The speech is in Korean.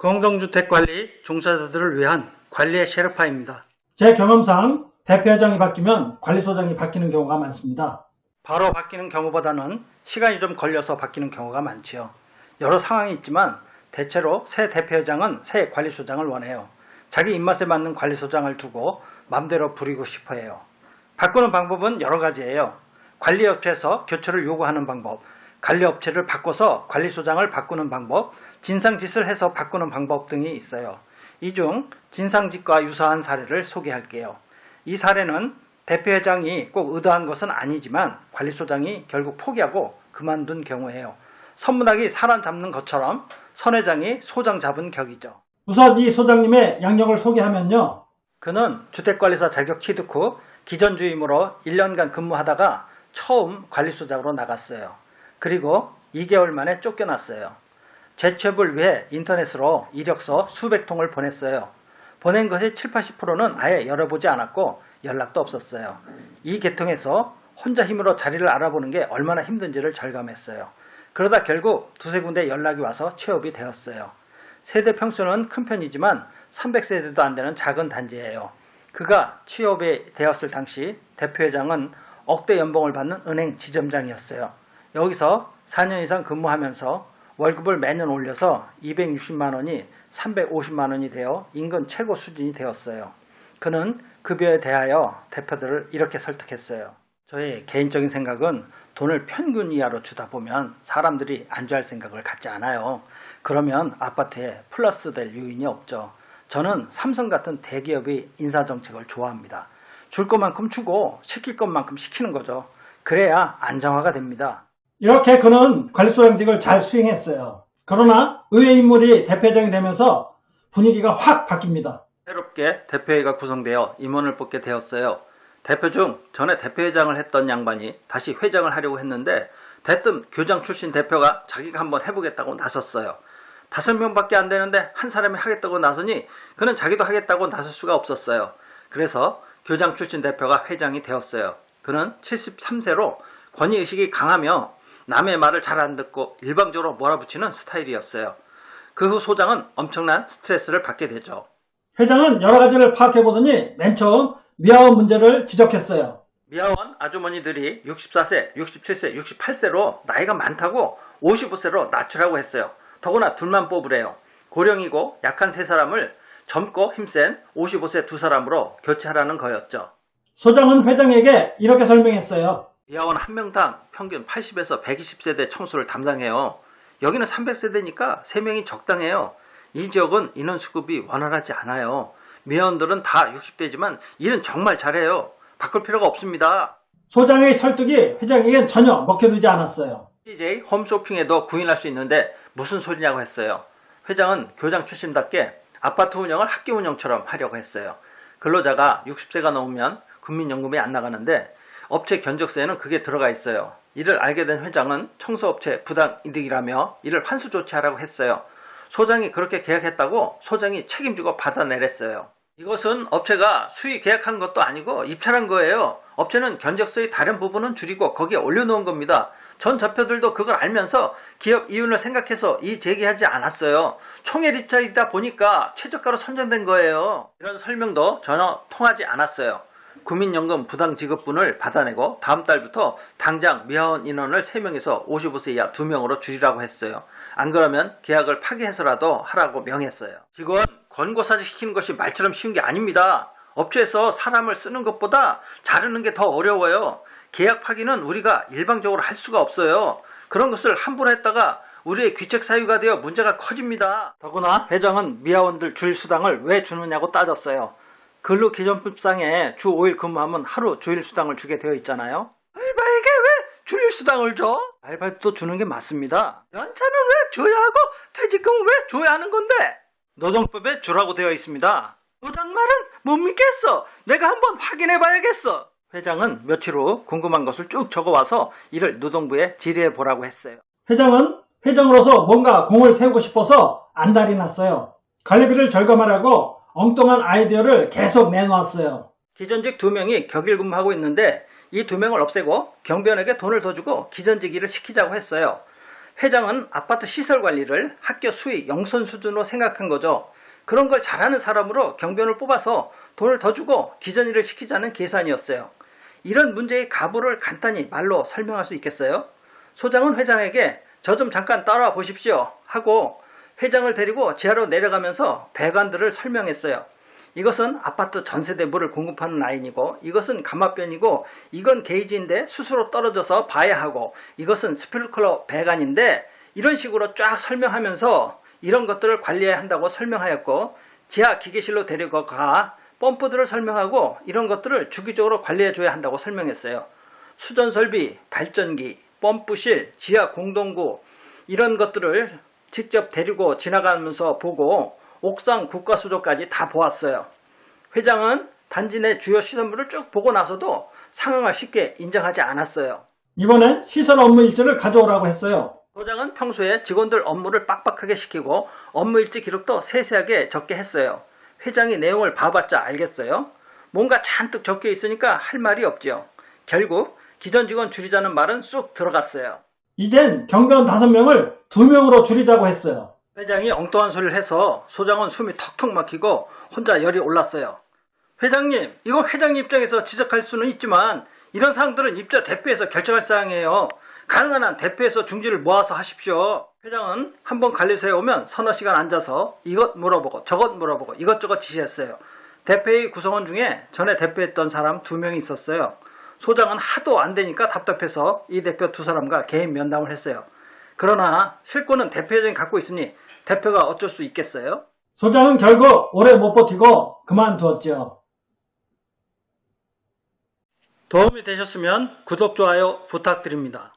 공동주택관리 종사자들을 위한 관리의 셰르파입니다. 제 경험상 대표회장이 바뀌면 관리소장이 바뀌는 경우가 많습니다. 바로 바뀌는 경우보다는 시간이 좀 걸려서 바뀌는 경우가 많지요. 여러 상황이 있지만 대체로 새 대표회장은 새 관리소장을 원해요. 자기 입맛에 맞는 관리소장을 두고 맘대로 부리고 싶어해요. 바꾸는 방법은 여러 가지예요. 관리업체에서 교체를 요구하는 방법, 관리업체를 바꿔서 관리소장을 바꾸는 방법, 진상짓을 해서 바꾸는 방법 등이 있어요. 이 중 진상짓과 유사한 사례를 소개할게요. 이 사례는 대표회장이 꼭 의도한 것은 아니지만 관리소장이 결국 포기하고 그만둔 경우예요. 선문학이 사람 잡는 것처럼 선 회장이 소장 잡은 격이죠. 우선 이 소장님의 양력을 소개하면요. 그는 주택관리사 자격 취득 후 기존 주임으로 1년간 근무하다가 처음 관리소장으로 나갔어요. 그리고 2개월 만에 쫓겨났어요. 재취업을 위해 인터넷으로 이력서 수백 통을 보냈어요. 보낸 것의 70~80%는 아예 열어보지 않았고 연락도 없었어요. 이 계통에서 혼자 힘으로 자리를 알아보는 게 얼마나 힘든지를 절감했어요. 그러다 결국 두세 군데 연락이 와서 취업이 되었어요. 세대 평수는 큰 편이지만 300세대도 안 되는 작은 단지예요. 그가 취업이 되었을 당시 대표회장은 억대 연봉을 받는 은행 지점장이었어요. 여기서 4년 이상 근무하면서 월급을 매년 올려서 260만 원이 350만 원이 되어 인근 최고 수준이 되었어요. 그는 급여에 대하여 대표들을 이렇게 설득했어요. 저의 개인적인 생각은 돈을 평균 이하로 주다 보면 사람들이 안주할 생각을 갖지 않아요. 그러면 아파트에 플러스 될 요인이 없죠. 저는 삼성 같은 대기업의 인사정책을 좋아합니다. 줄 것만큼 주고 시킬 것만큼 시키는 거죠. 그래야 안정화가 됩니다. 이렇게 그는 관리소장직을 잘 수행했어요. 그러나 의회 인물이 대표회장이 되면서 분위기가 확 바뀝니다. 새롭게 대표회의가 구성되어 임원을 뽑게 되었어요. 대표 중 전에 대표회장을 했던 양반이 다시 회장을 하려고 했는데 대뜸 교장 출신 대표가 자기가 한번 해보겠다고 나섰어요. 5명밖에 안 되는데 한 사람이 하겠다고 나서니 그는 자기도 하겠다고 나설 수가 없었어요. 그래서 교장 출신 대표가 회장이 되었어요. 그는 73세로 권위의식이 강하며 남의 말을 잘 안 듣고 일방적으로 몰아붙이는 스타일이었어요. 그 후 소장은 엄청난 스트레스를 받게 되죠. 회장은 여러 가지를 파악해보더니 맨 처음 미화원 문제를 지적했어요. 미화원 아주머니들이 64세, 67세, 68세로 나이가 많다고 55세로 낮추라고 했어요. 더구나 둘만 뽑으래요. 고령이고 약한 3사람을 젊고 힘센 55세 2사람으로 교체하라는 거였죠. 소장은 회장에게 이렇게 설명했어요. 미화원 한 명당 평균 80에서 120세대 청소를 담당해요. 여기는 300세대니까 3명이 적당해요. 이 지역은 인원 수급이 원활하지 않아요. 미화원들은 다 60대지만 일은 정말 잘해요. 바꿀 필요가 없습니다. 소장의 설득이 회장에겐 전혀 먹혀들지 않았어요. CJ 홈쇼핑에도 구인할 수 있는데 무슨 소리냐고 했어요. 회장은 교장 출신답게 아파트 운영을 학교 운영처럼 하려고 했어요. 근로자가 60세가 넘으면 국민연금이 안 나가는데 업체 견적서에는 그게 들어가 있어요. 이를 알게 된 회장은 청소업체 부당이득이라며 이를 환수 조치하라고 했어요. 소장이 그렇게 계약했다고 소장이 책임지고 받아내랬어요. 이것은 업체가 수의 계약한 것도 아니고 입찰한 거예요. 업체는 견적서의 다른 부분은 줄이고 거기에 올려놓은 겁니다. 전 대표들도 그걸 알면서 기업 이윤을 생각해서 이 제기하지 않았어요. 총액 입찰이다 보니까 최저가로 선정된 거예요. 이런 설명도 전혀 통하지 않았어요. 국민연금 부당지급분을 받아내고 다음 달부터 당장 미화원 인원을 3명에서 55세 이하 2명으로 줄이라고 했어요. 안 그러면 계약을 파기해서라도 하라고 명했어요. 직원 권고사직 시키는 것이 말처럼 쉬운 게 아닙니다. 업체에서 사람을 쓰는 것보다 자르는 게 더 어려워요. 계약 파기는 우리가 일방적으로 할 수가 없어요. 그런 것을 함부로 했다가 우리의 귀책 사유가 되어 문제가 커집니다. 더구나 회장은 미화원들 주일 수당을 왜 주느냐고 따졌어요. 근로기준법상에 주 5일 근무하면 하루 주일 수당을 주게 되어 있잖아요. 알바에게 왜 주일 수당을 줘? 알바도 주는 게 맞습니다. 연차는 왜 줘야 하고 퇴직금은 왜 줘야 하는 건데? 노동법에 주라고 되어 있습니다. 소장 말은 못 믿겠어. 내가 한번 확인해 봐야겠어. 회장은 며칠 후 궁금한 것을 쭉 적어와서 이를 노동부에 질의해 보라고 했어요. 회장은 회장으로서 뭔가 공을 세우고 싶어서 안달이 났어요. 관리비를 절감하라고 엉뚱한 아이디어를 계속 내놓았어요. 기존직 2명이 격일 근무하고 있는데 이 2명을 없애고 경비원에게 돈을 더 주고 기존직 일을 시키자고 했어요. 회장은 아파트 시설 관리를 학교 수익 영선 수준으로 생각한 거죠. 그런 걸 잘하는 사람으로 경비원을 뽑아서 돈을 더 주고 기존 일을 시키자는 계산이었어요. 이런 문제의 가부를 간단히 말로 설명할 수 있겠어요? 소장은 회장에게 저 좀 잠깐 따라와 보십시오 하고 회장을 데리고 지하로 내려가면서 배관들을 설명했어요. 이것은 아파트 전세대 물을 공급하는 라인이고, 이것은 감압변이고, 이건 게이지인데 스스로 떨어져서 봐야 하고, 이것은 스프링클러 배관인데, 이런 식으로 쫙 설명하면서 이런 것들을 관리해야 한다고 설명하였고, 지하 기계실로 데리고 가 펌프들을 설명하고 이런 것들을 주기적으로 관리해줘야 한다고 설명했어요. 수전설비, 발전기, 펌프실, 지하 공동구 이런 것들을 직접 데리고 지나가면서 보고 옥상 국가수조까지 다 보았어요. 회장은 단지 내 주요 시설물을 쭉 보고 나서도 상황을 쉽게 인정하지 않았어요. 이번엔 시설 업무 일지를 가져오라고 했어요. 소장은 평소에 직원들 업무를 빡빡하게 시키고 업무 일지 기록도 세세하게 적게 했어요. 회장이 내용을 봐봤자 알겠어요? 뭔가 잔뜩 적혀 있으니까 할 말이 없지요. 결국 기존 직원 줄이자는 말은 쑥 들어갔어요. 이젠 경비원 5명을 2명으로 줄이자고 했어요. 회장이 엉뚱한 소리를 해서 소장은 숨이 턱턱 막히고 혼자 열이 올랐어요. 회장님, 이건 회장님 입장에서 지적할 수는 있지만 이런 사항들은 입자 대표에서 결정할 사항이에요. 가능한 한 대표에서 중지를 모아서 하십시오. 회장은 한번 관리소에 오면 서너 시간 앉아서 이것 물어보고 저것 물어보고 이것저것 지시했어요. 대표회의 구성원 중에 전에 대표했던 사람 2명이 있었어요. 소장은 하도 안 되니까 답답해서 이 대표 2사람과 개인 면담을 했어요. 그러나 실권은 대표회장이 갖고 있으니 대표가 어쩔 수 있겠어요? 소장은 결국 오래 못 버티고 그만두었죠. 도움이 되셨으면 구독, 좋아요 부탁드립니다.